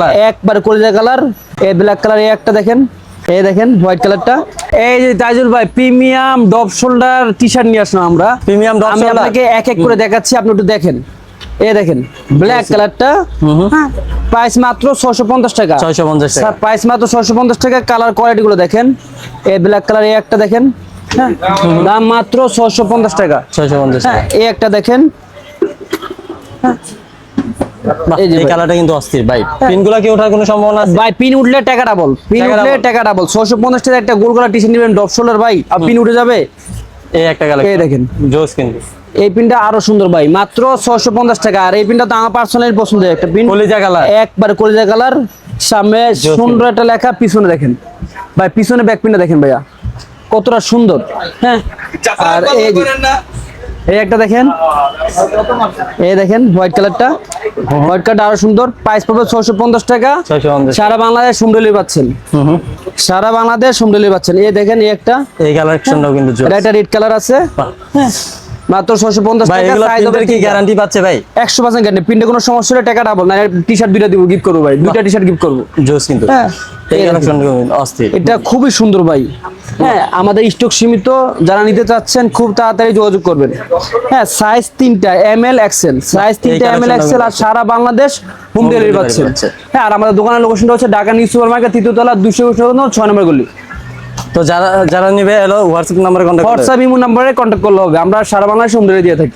একবার কলিজা কালার, এই ব্ল্যাক কালার, এই একটা দেখেন, এই দেখেন হোয়াইট কালারটা। এই যে তাইজুল ভাই প্রিমিয়াম ডপ শোল্ডার টি-শার্ট নিয়ে আসলাম আমরা। প্রিমিয়াম ডপ আমি শোল্ডার আপনাকে এক এক করে দেখাচ্ছি, আপনি একটু দেখেন। এই দেখেন ব্ল্যাক কালারটা, প্রাইস মাত্র 650 টাকা। 650 টাকা। স্যার প্রাইস মাত্র 650 টাকা। কালার কোয়ালিটি গুলো দেখেন, এই ব্ল্যাক কালার, এই একটা দেখেন, হ্যাঁ দাম মাত্র 650 টাকা। 650 হ্যাঁ টাকা। এই একটা দেখেন, বাহ, এই যে এই ভাই। কালারটা কিন্তু অস্থির ভাই। পিনগুলা কি ওঠার কোনো সম্ভাবনা আছে? ভাই পিন উঠলে টাকা ডাবল, পিন টাকা উঠলে double। টাকা ডাবল। 650 টাকা একটা গোল গলা টি-শার্ট নেবেন ডপ শোল্ডার ভাই, আর পিন উঠে যাবে। এই একটা কালার এই দেখেন, জোস কিন্তু। এই পিনটা আরো সুন্দর ভাই, মাত্র 650 টাকা। আর এই পিনটা তো আমার পার্সোনালি পছন্দের একটা পিন, কলিজা কালার। একবার কলিজা কালার, সামনে সুন্দর একটা লেখা, পিছনে দেখেন ভাই, পিছনে ব্যাক পিনটা দেখেন ভাইয়া কতটা সুন্দর। হ্যাঁ আর এই যে এই একটা দেখেন, এই দেখেন হোয়াইট কালারটা, হোয়াইট কালারটা আরো সুন্দর। প্রাইস পড়বে 650 টাকা। 650। সারা বাংলাদেশ হোম ডেলিভারি পাচ্ছেন, সারা বাংলাদেশ হোম ডেলিভারি পাচ্ছেন। এই দেখেন এই একটা, এই কালেকশনটাও কিন্তু জোস। এটা একটা রেড কালার আছে, বাহ। হ্যাঁ মাত্র 650 ভাই টাকা। এগুলো সাইজ হবে প্রিন্টের কি তিনটা। গ্যারান্টি পাচ্ছে ভাই? 100% গ্যারান্টি। প্রিন্টে কোনো সমস্যা হলে টাকা ডাবল, না টি-শার্ট দুইটা দিব, গিফট করবো ভাই, দুইটা টি-শার্ট গিফট করবো। জোস কিন্তু। হ্যাঁ এই এই দেখেন। কালেকশনটা কিন্তু অস্থির। এটা খুবই সুন্দর ভাই। হ্যাঁ আমাদের স্টক সীমিত, যারা নিতে চাচ্ছেন খুব তাড়াতাড়ি যোগাযোগ করবেন। হ্যাঁ সাইজ 3টা, ML XL, সাইজ 3টা ML XL, আর সারা বাংলাদেশ হোম ডেলিভারি পাচ্ছেন। হ্যাঁ আর আমাদের দোকানের লোকেশনটা হচ্ছে ঢাকা নিউ সুপার মার্কেট, 3য় তলা, 206 নম্বর গলি। তো যারা যারা নিবে এলো হোয়াটসঅ্যাপ নাম্বারে কন্টাক্ট করবে। হোয়াটসঅ্যাপ ইমো নম্বরে কন্ট্যাক্ট করলে হবে, আমরা সারা বাংলাদেশ হোম ডেলিভারি দিয়ে থাকি।